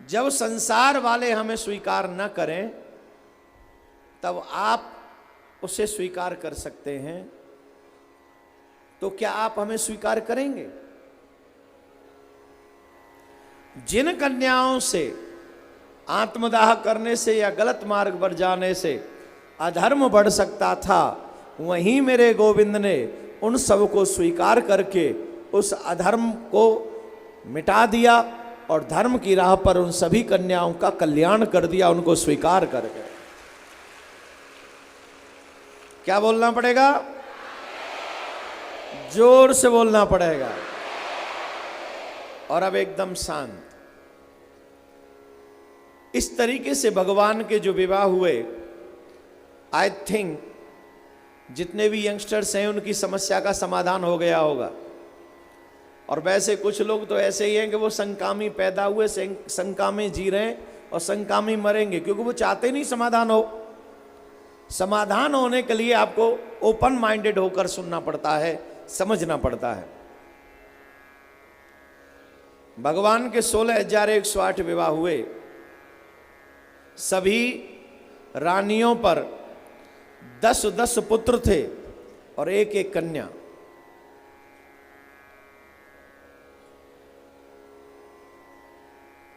जब संसार वाले हमें स्वीकार न करें तब आप उसे स्वीकार कर सकते हैं, तो क्या आप हमें स्वीकार करेंगे? जिन कन्याओं से आत्मदाह करने से या गलत मार्ग पर जाने से अधर्म बढ़ सकता था, वहीं मेरे गोविंद ने उन सब को स्वीकार करके उस अधर्म को मिटा दिया और धर्म की राह पर उन सभी कन्याओं का कल्याण कर दिया, उनको स्वीकार करके। क्या बोलना पड़ेगा? जोर से बोलना पड़ेगा। और अब एकदम शांत। इस तरीके से भगवान के जो विवाह हुए, आई थिंक जितने भी यंगस्टर्स हैं उनकी समस्या का समाधान हो गया होगा। और वैसे कुछ लोग तो ऐसे ही हैं कि वो संकामी पैदा हुए, संकामी जी रहे हैं और संकामी मरेंगे, क्योंकि वो चाहते नहीं समाधान हो। समाधान होने के लिए आपको ओपन माइंडेड होकर सुनना पड़ता है, समझना पड़ता है। भगवान के 16,108 विवाह हुए। सभी रानियों पर 10-10 पुत्र थे और एक एक कन्या।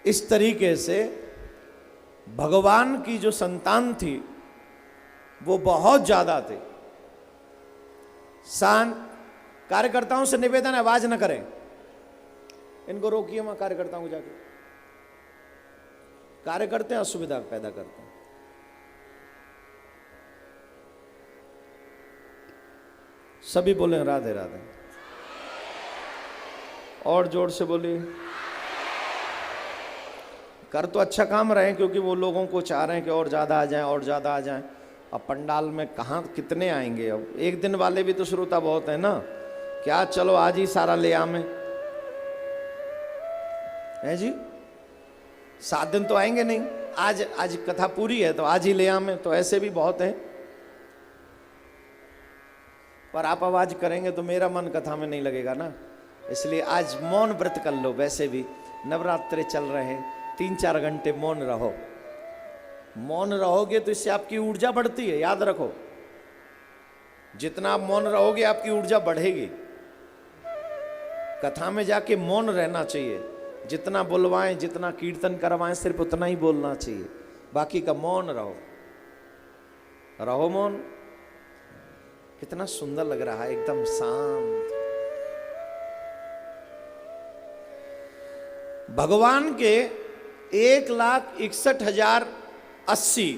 इस तरीके से भगवान की जो संतान थी वो बहुत ज्यादा थे। शांत। कार्यकर्ताओं से निवेदन, आवाज न करें, इनको रोकिए। वहां कार्यकर्ताओं को जाके, कार्यकर्ता असुविधा पैदा करते हैं। सभी बोले राधे राधे, और जोर से बोलिए। कर तो अच्छा काम रहे, क्योंकि वो लोगों को चाह रहे हैं कि और ज़्यादा आ जाएं, और ज़्यादा आ जाएं। अब पंडाल में कहाँ कितने आएंगे? अब एक दिन वाले भी तो श्रोता बहुत है ना। क्या चलो आज ही सारा ले आमें है जी? 7 दिन तो आएंगे नहीं। आज कथा पूरी है तो आज ही ले आमें, तो ऐसे भी बहुत हैं। पर आप आवाज करेंगे तो मेरा मन कथा में नहीं लगेगा ना, इसलिए आज मौन व्रत कर लो। वैसे भी नवरात्रे चल रहे हैं, 3-4 घंटे मौन रहो। मौन रहोगे तो इससे आपकी ऊर्जा बढ़ती है, याद रखो। जितना आप मौन रहोगे आपकी ऊर्जा बढ़ेगी। कथा में जाके मौन रहना चाहिए। जितना बुलवाएं, जितना कीर्तन करवाएं, सिर्फ उतना ही बोलना चाहिए, बाकी का मौन रहो। रहो मौन। कितना सुंदर लग रहा है, एकदम शांत। भगवान के 1,61,080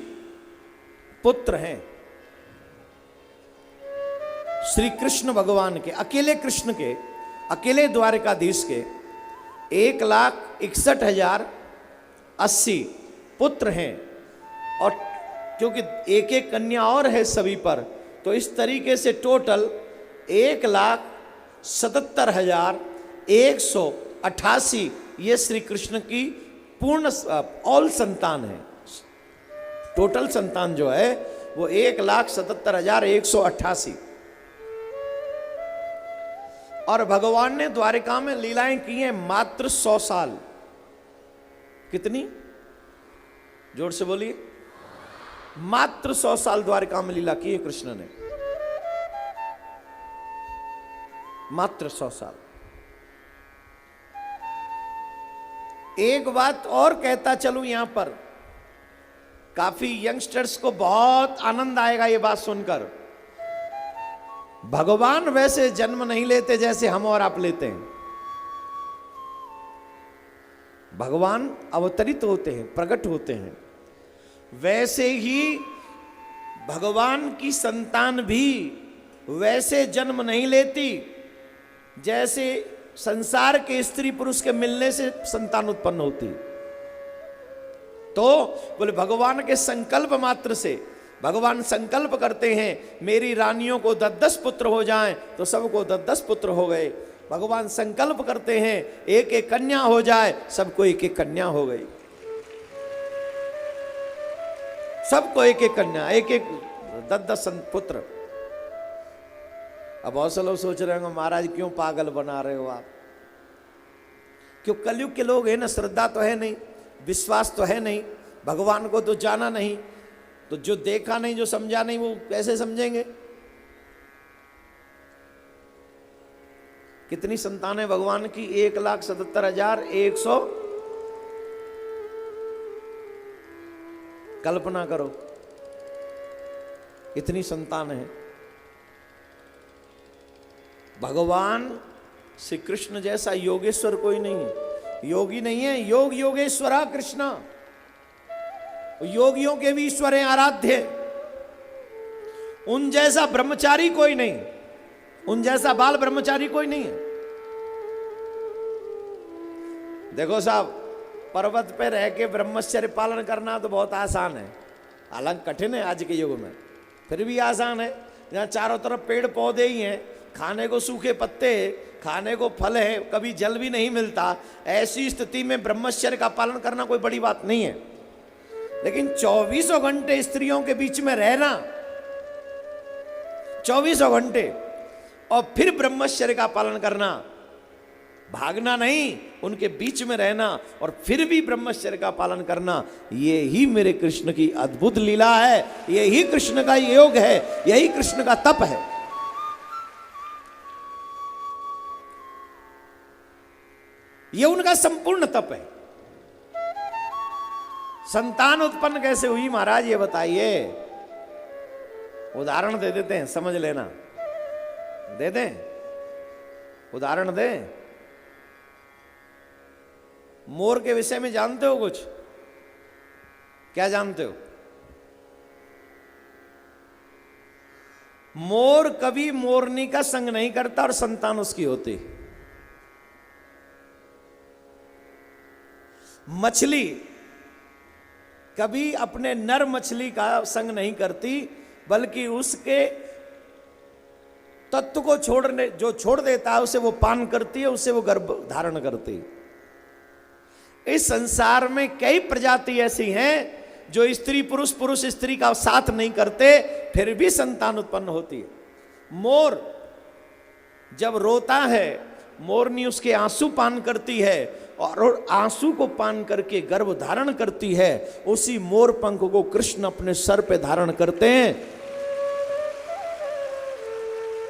पुत्र हैं। श्री कृष्ण भगवान के, अकेले कृष्ण के, अकेले द्वारकाधीश के 1,61,080 पुत्र हैं। और क्योंकि एक एक कन्या और है सभी पर, तो इस तरीके से टोटल 1,77,188 ये श्री कृष्ण की पूर्ण ऑल संतान है। टोटल संतान जो है वो 1,77,188। और भगवान ने द्वारिका में लीलाएं की हैं मात्र 100 साल। कितनी? जोर से बोलिए। मात्र 100 साल द्वारिका में लीला की है कृष्ण ने, मात्र 100 साल। एक बात और कहता चलूं, यहां पर काफी यंगस्टर्स को बहुत आनंद आएगा ये बात सुनकर। भगवान वैसे जन्म नहीं लेते जैसे हम और आप लेते हैं। भगवान अवतरित होते हैं, प्रकट होते हैं। वैसे ही भगवान की संतान भी वैसे जन्म नहीं लेती जैसे संसार के स्त्री पुरुष के मिलने से संतान उत्पन्न होती। तो बोले भगवान के संकल्प मात्र से, भगवान संकल्प करते हैं मेरी रानियों को 10-10 पुत्र हो जाएं, तो सबको 10-10 पुत्र हो गए। भगवान संकल्प करते हैं एक एक कन्या हो जाए, सबको एक एक कन्या हो गई। सबको एक एक कन्या, एक एक 10-10 पुत्र। अब बहुत से लोग सोच रहे होंगे महाराज क्यों पागल बना रहे हो आप? क्यों? कलयुग के लोग हैं ना, श्रद्धा तो है नहीं। विश्वास तो है नहीं, भगवान को तो जाना नहीं, तो जो देखा नहीं, जो समझा नहीं, वो कैसे समझेंगे? कितनी संतानें भगवान की? 1,77,100। कल्पना करो इतनी संतान है। भगवान श्री कृष्ण जैसा योगेश्वर कोई नहीं है, योगी नहीं है, योग योगेश्वरा कृष्ण, योगियों के भी ईश्वर हैं, आराध्य। उन जैसा ब्रह्मचारी कोई नहीं, उन जैसा बाल ब्रह्मचारी कोई नहीं है। देखो साहब, पर्वत पे रह के ब्रह्मचर्य पालन करना तो बहुत आसान है, हालांकि कठिन है आज के युग में, फिर भी आसान है। जहाँ चारों तरफ पेड़ पौधे ही हैं, खाने को सूखे पत्ते, खाने को फल है, कभी जल भी नहीं मिलता, ऐसी स्थिति में ब्रह्मचर्य का पालन करना कोई बड़ी बात नहीं है। लेकिन 24 घंटे स्त्रियों के बीच में रहना, 24 घंटे, और फिर ब्रह्मचर्य का पालन करना, भागना नहीं, उनके बीच में रहना और फिर भी ब्रह्मचर्य का पालन करना, ये ही मेरे कृष्ण की अद्भुत लीला है, यही कृष्ण का योग है, यही कृष्ण का तप है। ये उनका संपूर्ण तप है। संतान उत्पन्न कैसे हुई महाराज, ये बताइए। उदाहरण दे देते हैं, समझ लेना। दे दें उदाहरण दें। मोर के विषय में जानते हो कुछ? क्या जानते हो? मोर कभी मोरनी का संग नहीं करता और संतान उसकी होती। मछली कभी अपने नर मछली का संग नहीं करती, बल्कि उसके तत्व को जो छोड़ देता है उसे वो पान करती है, उससे वो गर्भ धारण करती। इस संसार में कई प्रजाति ऐसी हैं जो स्त्री पुरुष, पुरुष स्त्री का साथ नहीं करते, फिर भी संतान उत्पन्न होती है। मोर जब रोता है, मोरनी उसके आंसू पान करती है और आंसू को पान करके गर्भ धारण करती है। उसी मोर पंख को कृष्ण अपने सर पे धारण करते हैं।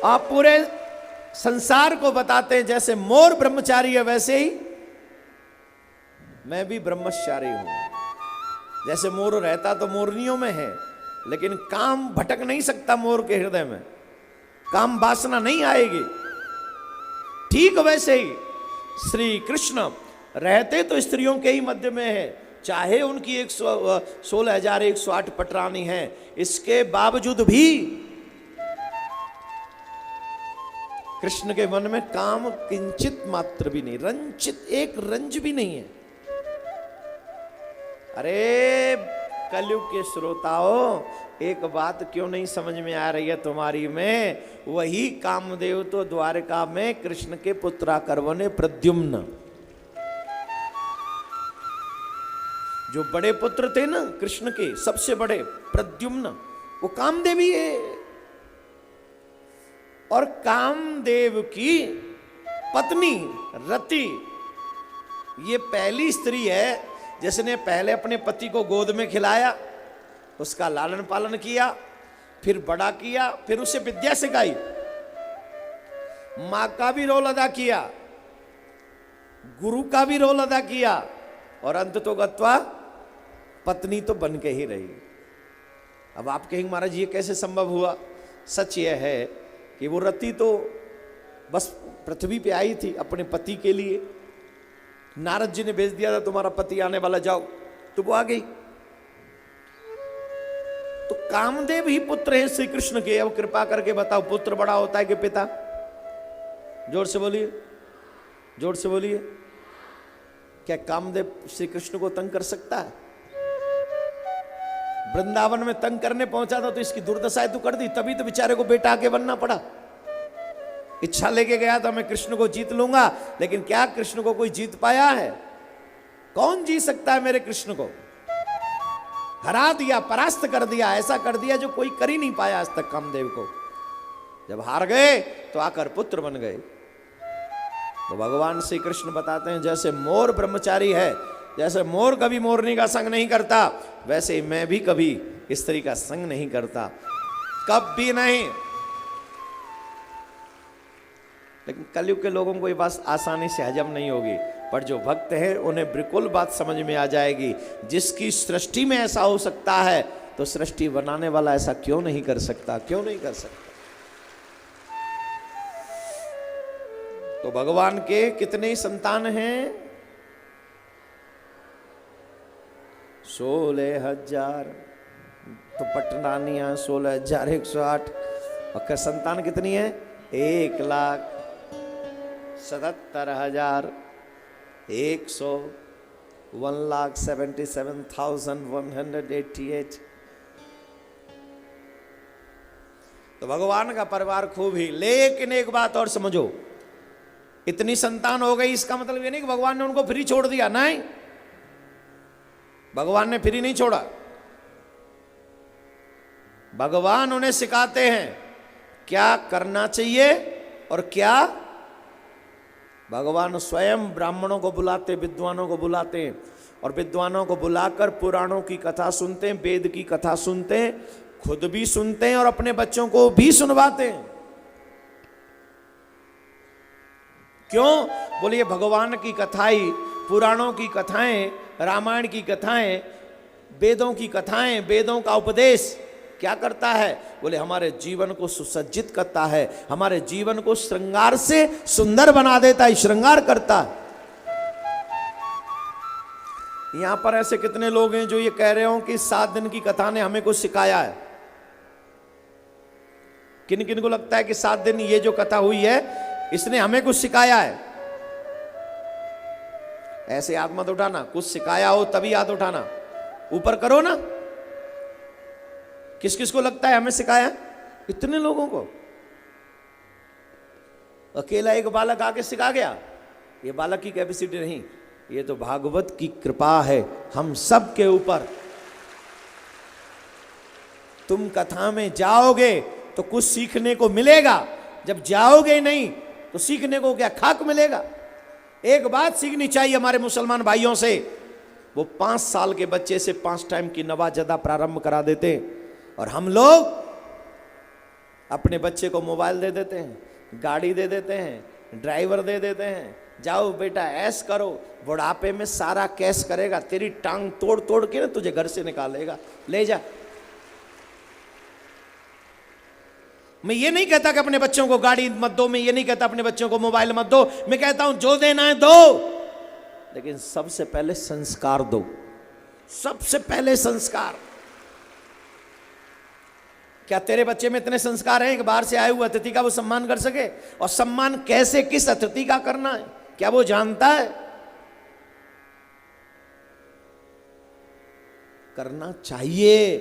आप पूरे संसार को बताते हैं जैसे मोर ब्रह्मचारी है, वैसे ही मैं भी ब्रह्मचारी हूं। जैसे मोर रहता तो मोरनियों में है, लेकिन काम भटक नहीं सकता मोर के हृदय में, काम वासना नहीं आएगी। ठीक वैसे ही श्री कृष्ण रहते तो स्त्रियों के ही मध्य में है, चाहे उनकी 16,108 पटरानी है, इसके बावजूद भी कृष्ण के मन में काम किंचित मात्र भी नहीं, रंचित एक रंज भी नहीं है। अरे कलयुग के श्रोताओं, एक बात क्यों नहीं समझ में आ रही है तुम्हारी में? वही कामदेव तो द्वारका में कृष्ण के पुत्रा करवने प्रद्युम्न, जो बड़े पुत्र थे ना कृष्ण के, सबसे बड़े प्रद्युम्न, वो कामदेव ही है। और कामदेव की पत्नी रति ये पहली स्त्री है जिसने पहले अपने पति को गोद में खिलाया, उसका लालन पालन किया, फिर बड़ा किया, फिर उसे विद्या सिखाई, मां का भी रोल अदा किया, गुरु का भी रोल अदा किया, और अंत तो गत्वा पत्नी तो बन के ही रही। अब आप कहेंगे महाराज ये कैसे संभव हुआ? सच यह है कि वो रति तो बस पृथ्वी पे आई थी अपने पति के लिए। नारद जी ने भेज दिया था तुम्हारा पति आने वाला, जाओ, तो वो आ गई। तो कामदेव ही पुत्र है श्री कृष्ण के। अब कृपा करके बताओ, पुत्र बड़ा होता है कि पिता? जोर से बोलिए, जोर से बोलिए। क्या कामदेव श्री कृष्ण को तंग कर सकता है? वृंदावन में तंग करने पहुंचा था तो इसकी दुर्दशाएं तो कर दी, तभी तो बेचारे को बेटा आगे बनना पड़ा। इच्छा लेके गया था मैं कृष्ण को जीत लूंगा, लेकिन क्या कृष्ण को कोई जीत पाया है? कौन जीत सकता है मेरे कृष्ण को? हरा दिया, परास्त कर दिया, ऐसा कर दिया जो कोई कर ही नहीं पाया आज तक कामदेव को। जब हार गए तो आकर पुत्र बन गए। तो भगवान श्री कृष्ण बताते हैं जैसे मोर ब्रह्मचारी है, जैसे मोर कभी मोरनी का संग नहीं करता, वैसे मैं भी कभी स्त्री का संग नहीं करता, कभी नहीं। लेकिन कलयुग के लोगों को ये बात आसानी से हजम नहीं होगी, पर जो भक्त हैं उन्हें बिल्कुल बात समझ में आ जाएगी। जिसकी सृष्टि में ऐसा हो सकता है, तो सृष्टि बनाने वाला ऐसा क्यों नहीं कर सकता, क्यों नहीं कर सकता। तो भगवान के कितने संतान हैं? 16,000। तो पटनानिया 16,108। और संतान कितनी है? 1,77,100। 1,77,188। तो भगवान का परिवार खूब ही। लेकिन एक बात और समझो, इतनी संतान हो गई, इसका मतलब ये नहीं कि भगवान ने उनको फ्री छोड़ दिया। नहीं, भगवान ने फ्री नहीं छोड़ा। भगवान उन्हें सिखाते हैं क्या करना चाहिए और क्या। भगवान स्वयं ब्राह्मणों को बुलाते, विद्वानों को बुलाते हैं, और विद्वानों को बुलाकर पुराणों की कथा सुनते हैं, वेद की कथा सुनते हैं, खुद भी सुनते हैं और अपने बच्चों को भी सुनवाते हैं। क्यों? बोलिए, भगवान की कथाएं, पुराणों की कथाएं, रामायण की कथाएं, वेदों की कथाएं, वेदों का उपदेश क्या करता है? बोले हमारे जीवन को सुसज्जित करता है, हमारे जीवन को श्रृंगार से सुंदर बना देता है, श्रृंगार करता है। यहां पर ऐसे कितने लोग हैं जो ये कह रहे हो कि 7 दिन की कथा ने हमें कुछ सिखाया है? किन किन को लगता है कि 7 दिन ये जो कथा हुई है इसने हमें कुछ सिखाया है? ऐसे हाथ मत उठाना, कुछ सिखाया हो तभी हाथ उठाना, ऊपर करो ना। किस किस को लगता है हमें सिखाया? इतने लोगों को। अकेला एक बालक आके सिखा गया, ये बालक की कैपेसिटी नहीं, ये तो भागवत की कृपा है हम सब के ऊपर। तुम कथा में जाओगे तो कुछ सीखने को मिलेगा, जब जाओगे नहीं तो सीखने को क्या, खाक मिलेगा। एक बात सीखनी चाहिए हमारे मुसलमान भाइयों से, वो 5 साल के बच्चे से 5 टाइम की नमाज अदा प्रारंभ करा देते, और हम लोग अपने बच्चे को मोबाइल दे देते हैं, गाड़ी दे देते हैं, ड्राइवर दे देते हैं, जाओ बेटा ऐश करो, बुढ़ापे में सारा कैश करेगा, तेरी टांग तोड़ तोड़ के ना तुझे घर से निकालेगा, ले जा। मैं ये नहीं कहता कि अपने बच्चों को गाड़ी मत दो, मैं ये नहीं कहता अपने बच्चों को मोबाइल मत दो, मैं कहता हूं जो देना है दो, लेकिन सबसे पहले संस्कार दो। सबसे पहले संस्कार। क्या तेरे बच्चे में इतने संस्कार हैं कि बाहर से आए हुए अतिथि का वो सम्मान कर सके? और सम्मान कैसे, किस अतिथि का करना है, क्या वो जानता है? करना चाहिए।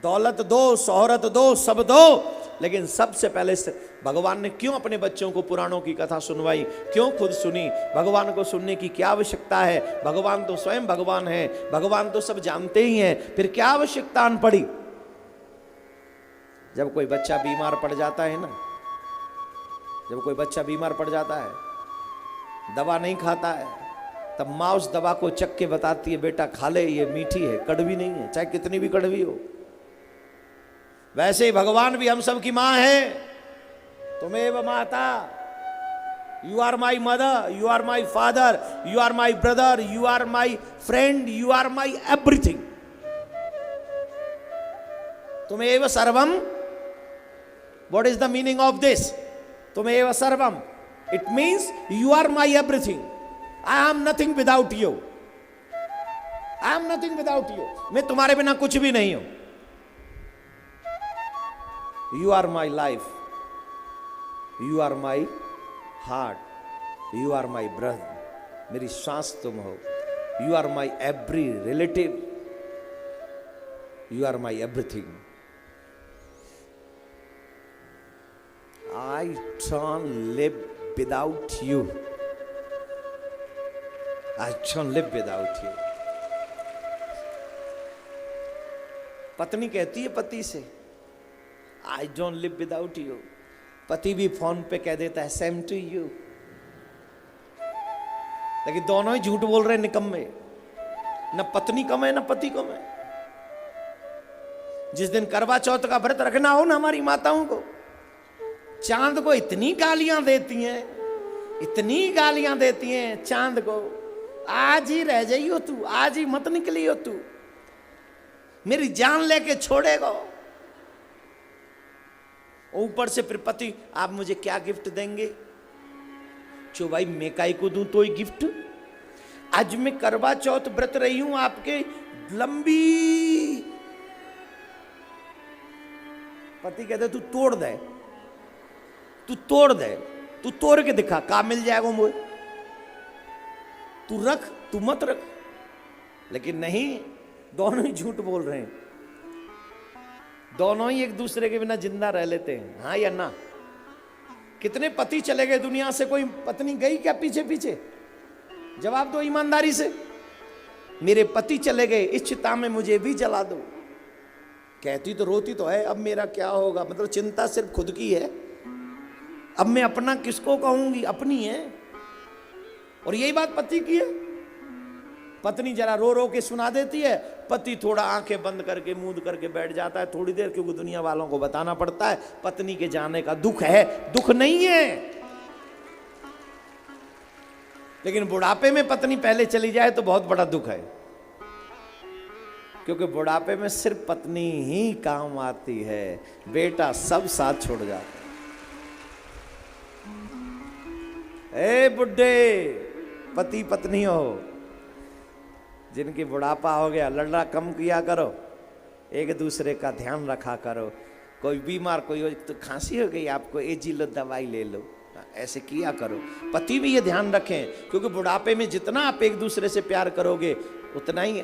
दौलत दो, शोहरत दो, सब दो, लेकिन सबसे पहले भगवान ने क्यों अपने बच्चों को पुराणों की कथा सुनवाई, क्यों खुद सुनी? भगवान को सुनने की क्या आवश्यकता है? भगवान तो स्वयं भगवान है, भगवान तो सब जानते ही हैं, फिर क्या आवश्यकता आन पड़ी? जब कोई बच्चा बीमार पड़ जाता है ना, जब कोई बच्चा बीमार पड़ जाता है, दवा नहीं खाता है, तब माँ उस दवा को चख के बताती है, बेटा खा ले, ये मीठी है, कड़वी नहीं है, चाहे कितनी भी कड़वी हो। वैसे ही भगवान भी हम सब की माँ है। तुमेव माता, you are my mother, you are my father, you are my brother, you are my friend, you are my everything. तुमेव सर्वम। What is the meaning of this? Tumeva sarvam. It means you are my everything. I am nothing without you. I am nothing without you. मैं तुम्हारे बिना कुछ भी नहीं हूं। You are my life. You are my heart. You are my brother. मेरी सांस तुम हो। You are my every relative. You are my everything. I can't live without you. I can't live without you. पत्नी कहती है पति से, I don't live without you. पति भी फोन पे कह देता है same to you. लेकिन दोनों ही झूठ बोल रहे हैं, निकम्मे। न पत्नी कम है न पति कम है। जिस दिन करवा चौथ का व्रत रखना हो ना हमारी माताओं को, चांद को इतनी गालियां देती हैं, इतनी गालियां देती हैं चांद को, आज ही रह जाइयो तू, आज ही मत निकलियो तू, मेरी जान लेके छोड़ेगा। ऊपर से फिर पति, आप मुझे क्या गिफ्ट देंगे? चो भाई मैं काई को दूं तो ही गिफ्ट? आज मैं करवा चौथ व्रत रही हूं आपके लंबी, पति कहते तू तोड़ दे, तू तोड़ दे, तू तोड़ के दिखा, का मिल जाएगा मुझे, तू रख, तू मत रख। लेकिन नहीं, दोनों ही झूठ बोल रहे हैं, दोनों ही एक दूसरे के बिना जिंदा रह लेते हैं, हाँ या ना? कितने पति चले गए दुनिया से, कोई पत्नी गई क्या पीछे पीछे? जवाब दो ईमानदारी से। मेरे पति चले गए, इस चिता में मुझे भी जला दो। कहती तो रोती तो है, अब मेरा क्या होगा, मतलब चिंता सिर्फ खुद की है, अब मैं अपना किसको कहूंगी, अपनी है। और यही बात पति की है। पत्नी जरा रो रो के सुना देती है, पति थोड़ा आंखें बंद करके मूंद करके बैठ जाता है थोड़ी देर, क्योंकि दुनिया वालों को बताना पड़ता है पत्नी के जाने का दुख है, दुख नहीं है। लेकिन बुढ़ापे में पत्नी पहले चली जाए तो बहुत बड़ा दुख है, क्योंकि बुढ़ापे में सिर्फ पत्नी ही काम आती है, बेटा सब साथ छोड़ जाता है। ए बुड्ढे पति पत्नी हो, जिनकी बुढ़ापा हो गया, लड़ना कम किया करो, एक दूसरे का ध्यान रखा करो। कोई बीमार, कोई तो खांसी हो गई आपको, ए जी लो दवाई ले लो, ऐसे किया करो। पति भी ये ध्यान रखें, क्योंकि बुढ़ापे में जितना आप एक दूसरे से प्यार करोगे उतना ही,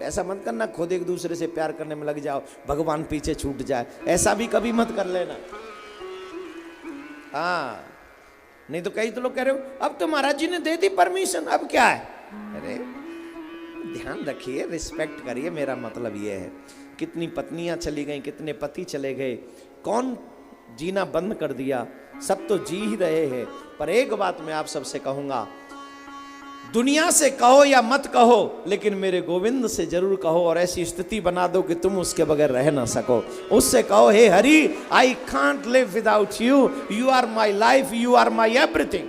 ऐसा मत करना खुद एक दूसरे से प्यार करने में लग जाओ, भगवान पीछे छूट जाए, ऐसा भी कभी मत कर लेना। हाँ, नहीं तो कई तो लोग कह रहे हो अब तो महाराज जी ने दे दी परमिशन, अब क्या है? अरे ध्यान रखिए, रिस्पेक्ट करिए, मेरा मतलब ये है। कितनी पत्नियां चली गई, कितने पति चले गए, कौन जीना बंद कर दिया? सब तो जी ही रहे हैं। पर एक बात मैं आप सबसे कहूंगा, दुनिया से कहो या मत कहो, लेकिन मेरे गोविंद से जरूर कहो, और ऐसी स्थिति बना दो कि तुम उसके बगैर रह ना सको। उससे कहो, हे Hari, I can't live without you, you are my life, you are my everything.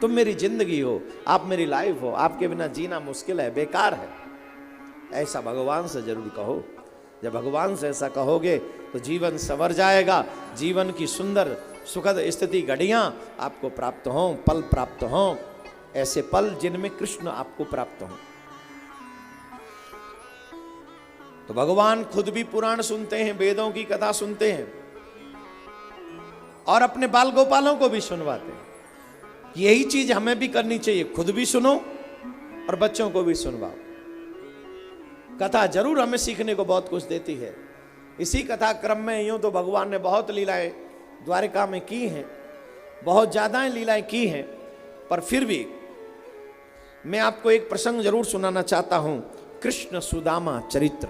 तुम मेरी जिंदगी हो, आप मेरी लाइफ हो, आपके बिना जीना मुश्किल है, बेकार है। ऐसा भगवान से जरूर कहो। जब भगवान से ऐसा कहोगे तो जीवन संवर जाएगा, जीवन की सुंदर सुखद स्थिति घड़ियां आपको प्राप्त हों, पल प्राप्त हों, ऐसे पल जिनमें कृष्ण आपको प्राप्त हों। तो भगवान खुद भी पुराण सुनते हैं, वेदों की कथा सुनते हैं, और अपने बाल गोपालों को भी सुनवाते हैं। यही चीज हमें भी करनी चाहिए, खुद भी सुनो और बच्चों को भी सुनवाओ। कथा जरूर हमें सीखने को बहुत कुछ देती है। इसी कथा क्रम में यूं तो भगवान ने बहुत लीलाएं द्वारिका में की हैं, बहुत ज्यादा लीलाएं की हैं, पर फिर भी मैं आपको एक प्रसंग जरूर सुनाना चाहता हूं, कृष्ण सुदामा चरित्र।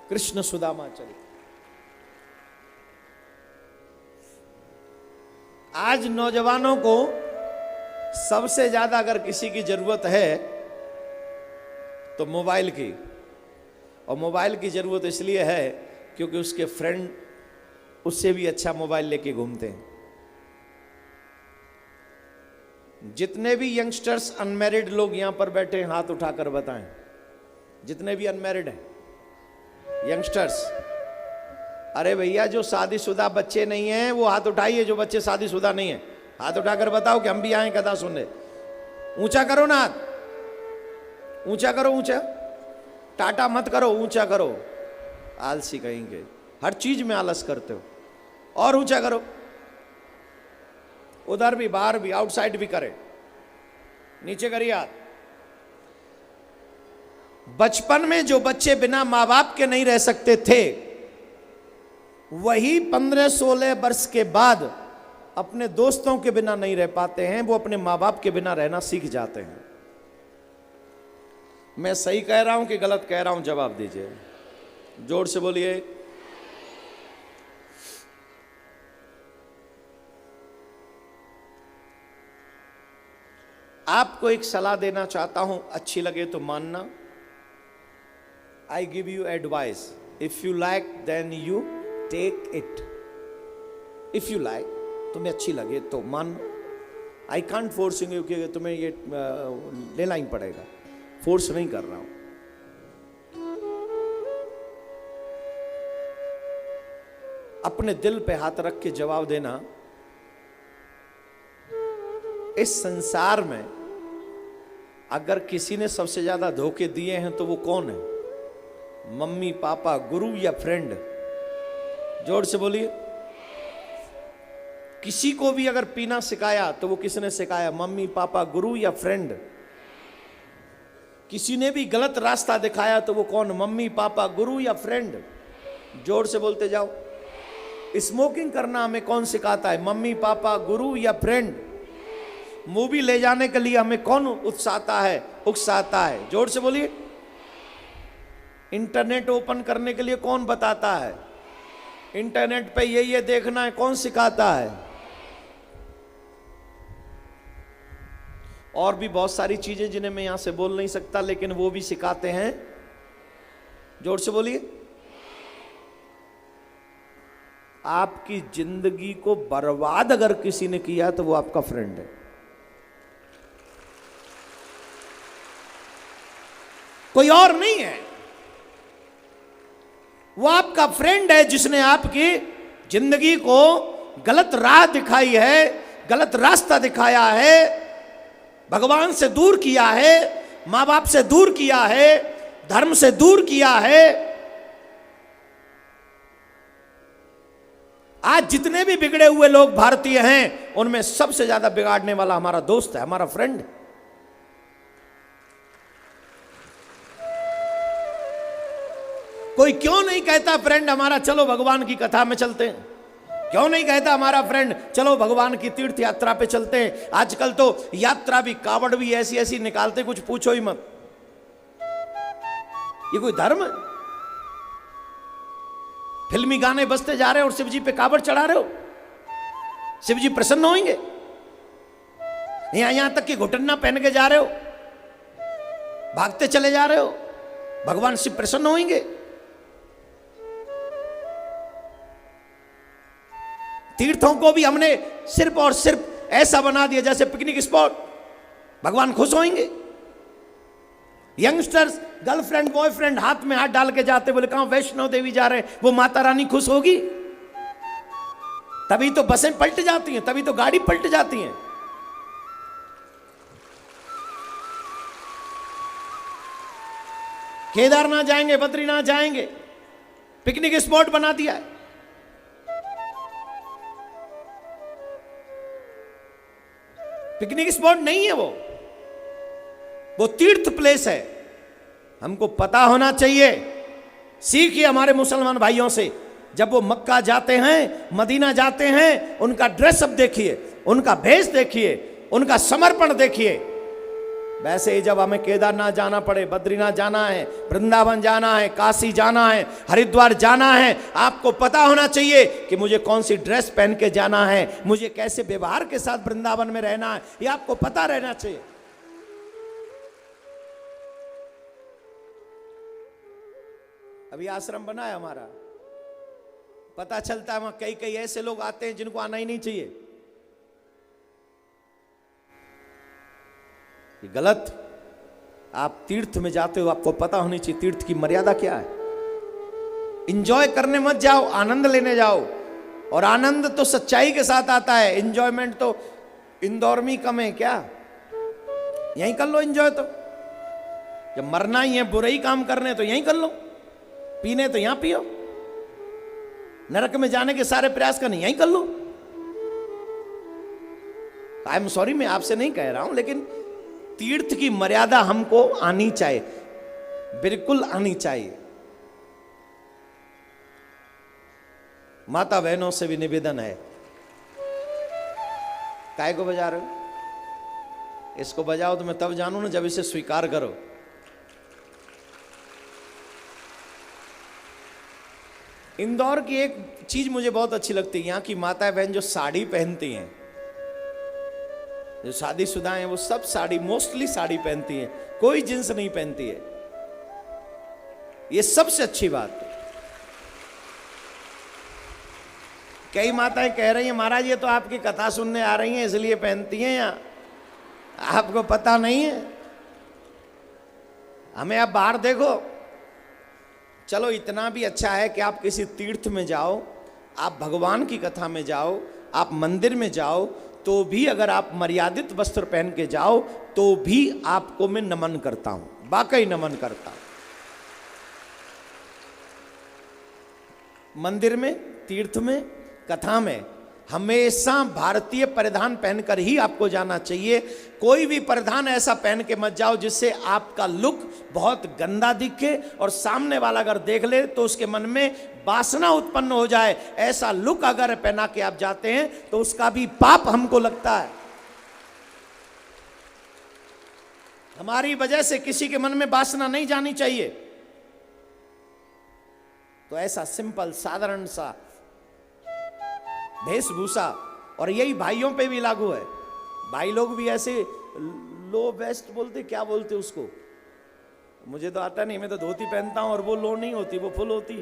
कृष्ण सुदामा चरित्र। आज नौजवानों को सबसे ज्यादा अगर किसी की जरूरत है तो मोबाइल की, और मोबाइल की जरूरत इसलिए है क्योंकि उसके फ्रेंड उससे भी अच्छा मोबाइल लेके घूमते हैं। जितने भी यंगस्टर्स अनमैरिड लोग यहां पर बैठे हैं, हाथ उठाकर बताएं, जितने भी अनमैरिड हैं यंगस्टर्स। अरे भैया, जो शादीशुदा बच्चे नहीं हैं वो हाथ उठाइए, जो बच्चे शादीशुदा नहीं हैं हाथ उठाकर बताओ कि हम भी आए कथा सुनने। ऊंचा करो ना हाथ, ऊंचा करो, ऊंचा, टाटा मत करो, ऊंचा करो। आलसी कहेंगे, हर चीज में आलस करते हो। और ऊंचा करो, उधर भी, बाहर भी, आउटसाइड भी करे। नीचे करिए हाथ। बचपन में जो बच्चे बिना माँ बाप के नहीं रह सकते थे, वही 15-16 वर्ष के बाद अपने दोस्तों के बिना नहीं रह पाते हैं, वो अपने माँ बाप के बिना रहना सीख जाते हैं। मैं सही कह रहा हूं कि गलत कह रहा हूं? जवाब दीजिए, जोर से बोलिए। आपको एक सलाह देना चाहता हूं, अच्छी लगे तो मानना। I give you advice, if you like then you take it. If you like, तुम्हें अच्छी लगे तो मान। आई कांट फोर्सिंग यू कि तुम्हें ये लेना ही पड़ेगा, फोर्स नहीं कर रहा हूं। अपने दिल पे हाथ रख के जवाब देना, इस संसार में अगर किसी ने सबसे ज्यादा धोखे दिए हैं तो वो कौन है? मम्मी पापा, गुरु या फ्रेंड? जोर से बोलिए। किसी को भी अगर पीना सिखाया तो वो किसने सिखाया? मम्मी पापा, गुरु या फ्रेंड? किसी ने भी गलत रास्ता दिखाया तो वो कौन? मम्मी पापा, गुरु या फ्रेंड? जोर से बोलते जाओ। स्मोकिंग करना हमें कौन सिखाता है? मम्मी पापा, गुरु या फ्रेंड? मूवी ले जाने के लिए हमें कौन उकसाता है? जोर से बोलिए। इंटरनेट ओपन करने के लिए कौन बताता है? इंटरनेट पे ये देखना है, कौन सिखाता है? और भी बहुत सारी चीजें जिन्हें मैं यहां से बोल नहीं सकता, लेकिन वो भी सिखाते हैं। जोर से बोलिए। आपकी जिंदगी को बर्बाद अगर किसी ने किया तो वो आपका फ्रेंड है, कोई और नहीं है। वो आपका फ्रेंड है जिसने आपकी जिंदगी को गलत राह दिखाई है, गलत रास्ता दिखाया है, भगवान से दूर किया है, मां बाप से दूर किया है, धर्म से दूर किया है। आज जितने भी बिगड़े हुए लोग भारतीय हैं, उनमें सबसे ज्यादा बिगाड़ने वाला हमारा दोस्त है, हमारा फ्रेंड। कोई क्यों नहीं कहता फ्रेंड हमारा चलो भगवान की कथा में चलते हैं? क्यों नहीं कहता हमारा फ्रेंड चलो भगवान की तीर्थ यात्रा पे चलते हैं? आजकल तो यात्रा भी, कावड़ भी ऐसी ऐसी निकालते, कुछ पूछो ही मत। ये कोई धर्म है? फिल्मी गाने बजते जा रहे हो और शिव जी पे कावड़ चढ़ा रहे हो। शिव जी प्रसन्न होंगे? यहां तक कि घुटना पहन के जा रहे हो, भागते चले जा रहे हो, भगवान शिव प्रसन्न होंगे? तीर्थों को भी हमने सिर्फ और सिर्फ ऐसा बना दिया जैसे पिकनिक स्पॉट, भगवान खुश होंगे? यंगस्टर्स गर्लफ्रेंड बॉयफ्रेंड हाथ में हाथ डाल के जाते, बोले कहां? वैष्णो देवी जा रहे हैं। वो माता रानी खुश होगी? तभी तो बसें पलट जाती हैं, तभी तो गाड़ी पलट जाती हैं। केदारनाथ जाएंगे, बद्रीनाथ जाएंगे, पिकनिक स्पॉट बना दिया है। पिकनिक स्पॉट नहीं है वो तीर्थ प्लेस है। हमको पता होना चाहिए। सीखिए हमारे मुसलमान भाइयों से, जब वो मक्का जाते हैं, मदीना जाते हैं, उनका ड्रेसअप देखिए, उनका भेष देखिए, उनका समर्पण देखिए। वैसे ही जब हमें केदारनाथ जाना पड़े, बद्रीनाथ जाना है, वृंदावन जाना है, काशी जाना है, हरिद्वार जाना है, आपको पता होना चाहिए कि मुझे कौन सी ड्रेस पहन के जाना है, मुझे कैसे व्यवहार के साथ वृंदावन में रहना है, ये आपको पता रहना चाहिए। अभी आश्रम बना है हमारा, पता चलता है वहां कई कई ऐसे लोग आते हैं जिनको आना ही नहीं चाहिए। ये गलत। आप तीर्थ में जाते हो, आपको पता होनी चाहिए तीर्थ की मर्यादा क्या है। इंजॉय करने मत जाओ, आनंद लेने जाओ। और आनंद तो सच्चाई के साथ आता है, इंजॉयमेंट तो इंदौर में कम है क्या? यहीं कर लो इंजॉय। तो जब मरना ही है, बुरे ही काम करने, तो यहीं कर लो। पीने तो यहां पियो, नरक में जाने के सारे प्रयास करने यहीं कर लो। आई एम सॉरी, मैं आपसे नहीं कह रहा हूं, लेकिन तीर्थ की मर्यादा हमको आनी चाहिए, बिल्कुल आनी चाहिए। माता बहनों से भी निवेदन है, काय को बजा रहे हो? इसको बजाओ तो मैं तब जानू ना जब इसे स्वीकार करो। इंदौर की एक चीज मुझे बहुत अच्छी लगती है, यहां की माताएं बहन जो साड़ी पहनती हैं, जो शादीशुदा हैं वो सब साड़ी, मोस्टली साड़ी पहनती हैं, कोई जींस नहीं पहनती है। ये सबसे अच्छी बात है। कई माताएं कह रही हैं महाराज ये तो आपकी कथा सुनने आ रही हैं इसलिए पहनती हैं, या आपको पता नहीं है। हमें आप बाहर देखो, चलो इतना भी अच्छा है कि आप किसी तीर्थ में जाओ, आप भगवान की कथा में जाओ, आप मंदिर में जाओ, तो भी अगर आप मर्यादित वस्त्र पहन के जाओ तो भी आपको मैं नमन करता हूं, वाकई नमन करता हूं। मंदिर में, तीर्थ में, कथा में हमेशा भारतीय परिधान पहनकर ही आपको जाना चाहिए। कोई भी परिधान ऐसा पहन के मत जाओ जिससे आपका लुक बहुत गंदा दिखे और सामने वाला अगर देख ले तो उसके मन में वासना उत्पन्न हो जाए। ऐसा लुक अगर पहना के आप जाते हैं तो उसका भी पाप हमको लगता है। हमारी वजह से किसी के मन में वासना नहीं जानी चाहिए। तो ऐसा सिंपल साधारण सा वेशभूषा, और यही भाइयों पे भी लागू है। भाई लोग भी ऐसे लो वेस्ट बोलते, क्या बोलते उसको, मुझे तो आता नहीं, मैं तो धोती पहनता हूं और वो लो नहीं होती, वो फुल होती।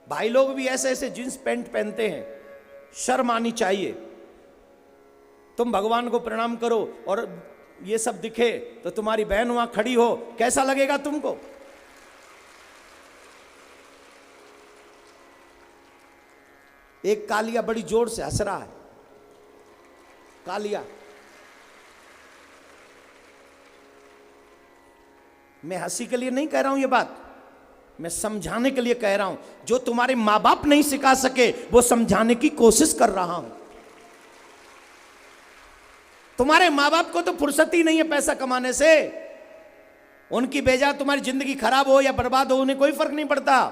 भाई लोग भी ऐसे ऐसे जींस पैंट पहनते हैं, शर्म आनी चाहिए। तुम भगवान को प्रणाम करो और ये सब दिखे तो तुम्हारी बहन वहां खड़ी हो, कैसा लगेगा तुमको? एक कालिया बड़ी जोर से हंस रहा है, कालिया। मैं हंसी के लिए नहीं कह रहा हूं ये बात, मैं समझाने के लिए कह रहा हूं। जो तुम्हारे मां बाप नहीं सिखा सके वो समझाने की कोशिश कर रहा हूं। तुम्हारे मां बाप को तो फुर्सत ही नहीं है पैसा कमाने से। उनकी बेजा तुम्हारी जिंदगी खराब हो या बर्बाद हो उन्हें कोई फर्क नहीं पड़ता।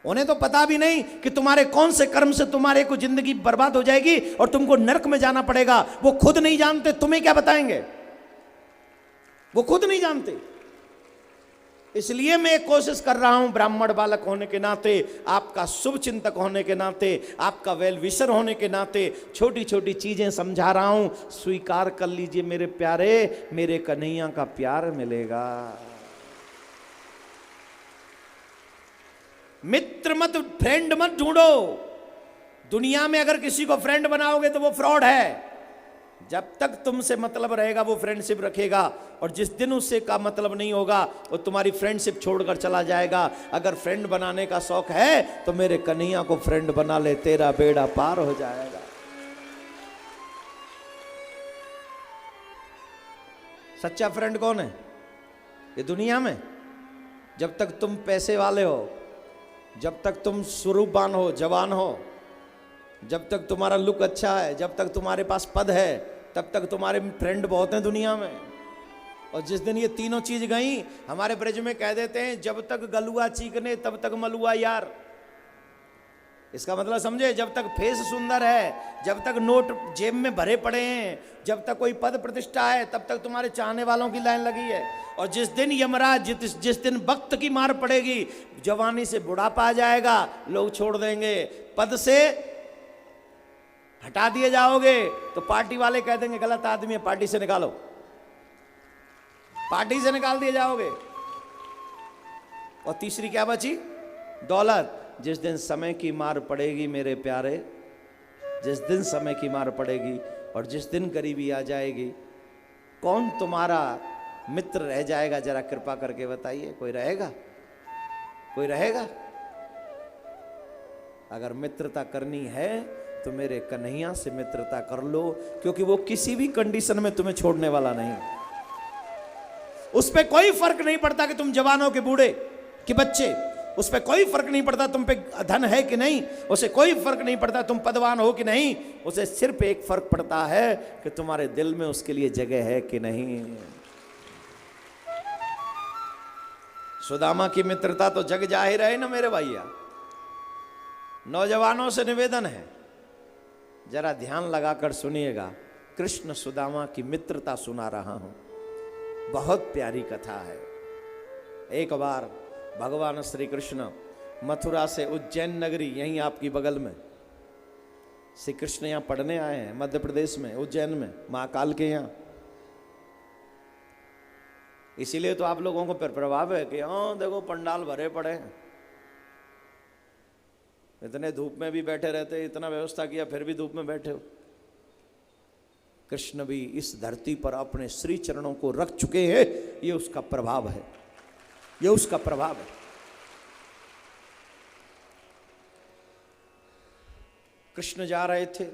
उन्हें तो पता भी नहीं कि तुम्हारे कौन से कर्म से तुम्हारे को जिंदगी बर्बाद हो जाएगी और तुमको नरक में जाना पड़ेगा। वो खुद नहीं जानते, तुम्हें क्या बताएंगे? वो खुद नहीं जानते। इसलिए मैं कोशिश कर रहा हूं ब्राह्मण बालक होने के नाते, आपका शुभ चिंतक होने के नाते, आपका वेल विशर होने के नाते छोटी छोटी चीजें समझा रहा हूं। स्वीकार कर लीजिए मेरे प्यारे, मेरे कन्हैया का प्यार मिलेगा। मित्र मत, फ्रेंड मत ढूंढो। दुनिया में अगर किसी को फ्रेंड बनाओगे तो वो फ्रॉड है। जब तक तुमसे मतलब रहेगा वो फ्रेंडशिप रखेगा, और जिस दिन उससे का मतलब नहीं होगा वो तुम्हारी फ्रेंडशिप छोड़कर चला जाएगा। अगर फ्रेंड बनाने का शौक है तो मेरे कन्हैया को फ्रेंड बना ले, तेरा बेड़ा पार हो जाएगा। सच्चा फ्रेंड कौन है ये दुनिया में? जब तक तुम पैसे वाले हो, जब तक तुम स्वरूपवान हो, जवान हो, जब तक तुम्हारा लुक अच्छा है, जब तक तुम्हारे पास पद है, तब तक तुम्हारे फ्रेंड बहुत हैं दुनिया में। और जिस दिन ये तीनों चीज गई, हमारे ब्रज में कह देते हैं जब तक गलुआ चीकने तब तक मलुआ यार। इसका मतलब समझे, जब तक फेस सुंदर है, जब तक नोट जेब में भरे पड़े हैं, जब तक कोई पद प्रतिष्ठा है, तब तक तुम्हारे चाहने वालों की लाइन लगी है। और जिस दिन यमराज, जिस दिन वक्त की मार पड़ेगी, जवानी से बुढ़ापा आ जाएगा, लोग छोड़ देंगे, पद से हटा दिए जाओगे तो पार्टी वाले कह देंगे गलत आदमी है, पार्टी से निकालो, पार्टी से निकाल दिए जाओगे। और तीसरी क्या बची? दौलत। जिस दिन समय की मार पड़ेगी मेरे प्यारे, जिस दिन समय की मार पड़ेगी और जिस दिन गरीबी आ जाएगी, कौन तुम्हारा मित्र रह जाएगा? जरा कृपा करके बताइए, कोई रहेगा? कोई रहेगा? अगर मित्रता करनी है तो मेरे कन्हैया से मित्रता कर लो, क्योंकि वो किसी भी कंडीशन में तुम्हें छोड़ने वाला नहीं। उस पे कोई फर्क नहीं पड़ता कि तुम जवान हो कि बूढ़े कि बच्चे, उस पे कोई फर्क नहीं पड़ता तुम पे धन है कि नहीं, उसे कोई फर्क नहीं पड़ता तुम पदवान हो कि नहीं। उसे सिर्फ एक फर्क पड़ता है कि तुम्हारे दिल में उसके लिए जगह है कि नहीं। सुदामा की मित्रता तो जग जाहिर है ना मेरे भैया। नौजवानों से निवेदन है, जरा ध्यान लगाकर सुनिएगा। कृष्ण सुदामा की मित्रता सुना रहा हूं, बहुत प्यारी कथा है। एक बार भगवान श्री कृष्ण मथुरा से उज्जैन नगरी, यहीं आपकी बगल में, श्री कृष्ण यहाँ पढ़ने आए हैं मध्य प्रदेश में, उज्जैन में, महाकाल के यहाँ। इसीलिए तो आप लोगों को पर प्रभाव है कि हाँ देखो पंडाल भरे पड़े हैं, इतने धूप में भी बैठे रहते, इतना व्यवस्था किया फिर भी धूप में बैठे हो। कृष्ण भी इस धरती पर अपने श्री चरणों को रख चुके हैं, ये उसका प्रभाव है, ये उसका प्रभाव है। कृष्ण जा रहे थे,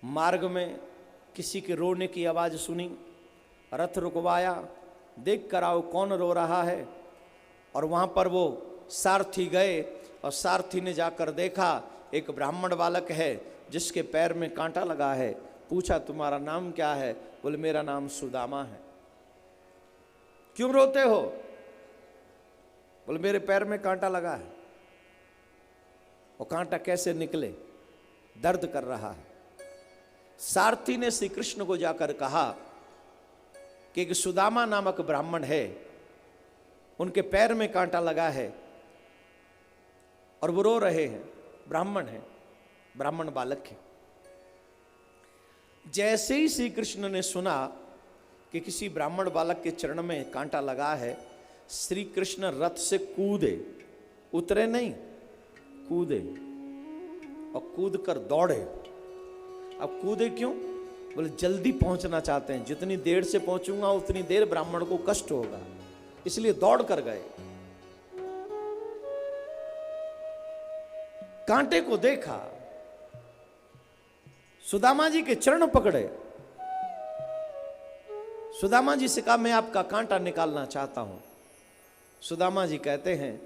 मार्ग में किसी के रोने की आवाज सुनी, रथ रुकवाया, देख कर आओ कौन रो रहा है। और वहां पर वो सारथी गए और सारथी ने जाकर देखा एक ब्राह्मण बालक है जिसके पैर में कांटा लगा है। पूछा तुम्हारा नाम क्या है? बोले मेरा नाम सुदामा है। क्यों रोते हो? बोले मेरे पैर में कांटा लगा है। वो कांटा कैसे निकले? दर्द कर रहा है। सारथी ने श्री कृष्ण को जाकर कहा कि एक सुदामा नामक ब्राह्मण है, उनके पैर में कांटा लगा है और वो रो रहे हैं। ब्राह्मण है, ब्राह्मण बालक है। जैसे ही श्री कृष्ण ने सुना कि किसी ब्राह्मण बालक के चरण में कांटा लगा है, श्री कृष्ण रथ से कूदे, उतरे नहीं, कूदे और कूद कर दौड़े। अब कूदे क्यों? बोले जल्दी पहुंचना चाहते हैं, जितनी देर से पहुंचूंगा उतनी देर ब्राह्मण को कष्ट होगा, इसलिए दौड़ कर गए। कांटे को देखा, सुदामा जी के चरण पकड़े। सुदामा जी से कहा मैं आपका कांटा निकालना चाहता हूं। सुदामा जी कहते हैं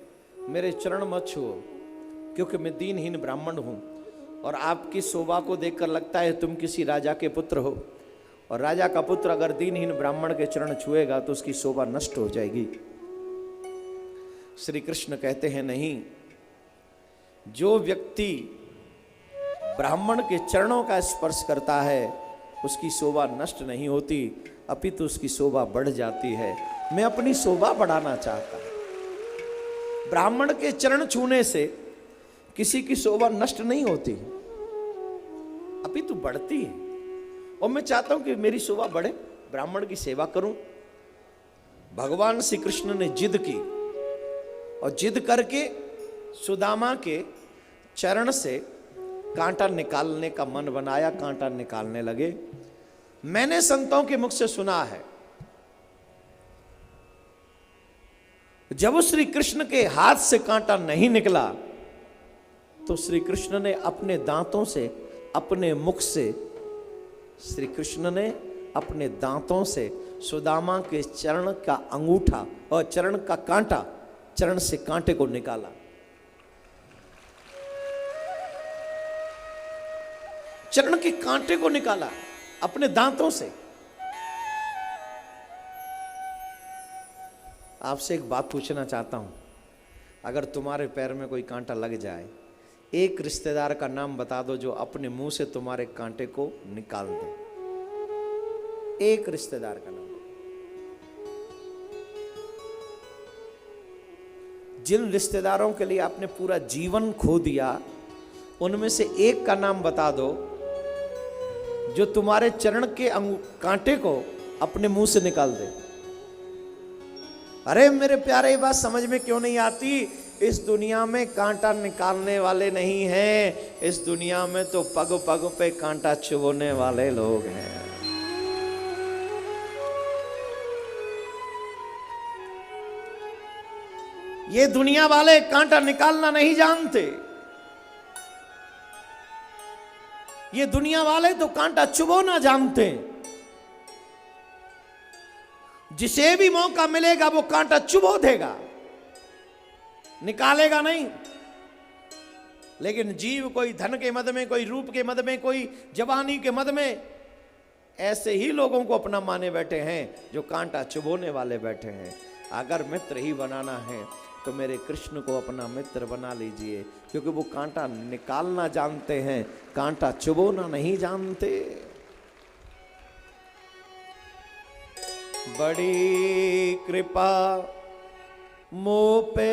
मेरे चरण मत छुओ, क्योंकि मैं दीनहीन ब्राह्मण हूं और आपकी शोभा को देखकर लगता है तुम किसी राजा के पुत्र हो, और राजा का पुत्र अगर दीनहीन ब्राह्मण के चरण छुएगा तो उसकी शोभा नष्ट हो जाएगी। श्री कृष्ण कहते हैं नहीं, जो व्यक्ति ब्राह्मण के चरणों का स्पर्श करता है उसकी शोभा नष्ट नहीं होती, अपितु उसकी शोभा बढ़ जाती है। मैं अपनी शोभा बढ़ाना चाहता हूं। ब्राह्मण के चरण छूने से किसी की शोभा नष्ट नहीं होती, अपितु बढ़ती है। और मैं चाहता हूं कि मेरी शोभा बढ़े, ब्राह्मण की सेवा करूं। भगवान श्री कृष्ण ने जिद की और जिद करके सुदामा के चरण से कांटा निकालने का मन बनाया, कांटा निकालने लगे। मैंने संतों के मुख से सुना है, जब श्री कृष्ण के हाथ से कांटा नहीं निकला तो श्री कृष्ण ने अपने दांतों से, अपने मुख से, श्री कृष्ण ने अपने दांतों से सुदामा के चरण का अंगूठा और चरण का कांटा, चरण से कांटे को निकाला। चरण के कांटे को निकाला अपने दांतों से। आपसे एक बात पूछना चाहता हूं, अगर तुम्हारे पैर में कोई कांटा लग जाए, एक रिश्तेदार का नाम बता दो जो अपने मुंह से तुम्हारे कांटे को निकाल दे। एक रिश्तेदार का नाम। जिन रिश्तेदारों के लिए आपने पूरा जीवन खो दिया, उनमें से एक का नाम बता दो जो तुम्हारे चरण के कांटे को अपने मुंह से निकाल दे। अरे मेरे प्यारे, ये बात समझ में क्यों नहीं आती? इस दुनिया में कांटा निकालने वाले नहीं हैं, इस दुनिया में तो पग पग पे कांटा चुभोने वाले लोग हैं। ये दुनिया वाले कांटा निकालना नहीं जानते, ये दुनिया वाले तो कांटा चुभोना जानते हैं। जिसे भी मौका मिलेगा वो कांटा चुभो देगा, निकालेगा नहीं। लेकिन जीव कोई धन के मद में, कोई रूप के मद में, कोई जवानी के मद में, ऐसे ही लोगों को अपना माने बैठे हैं जो कांटा चुभोने वाले बैठे हैं। अगर मित्र ही बनाना है तो मेरे कृष्ण को अपना मित्र बना लीजिए, क्योंकि वो कांटा निकालना जानते हैं, कांटा चुभोना नहीं जानते। बड़ी कृपा मोह पे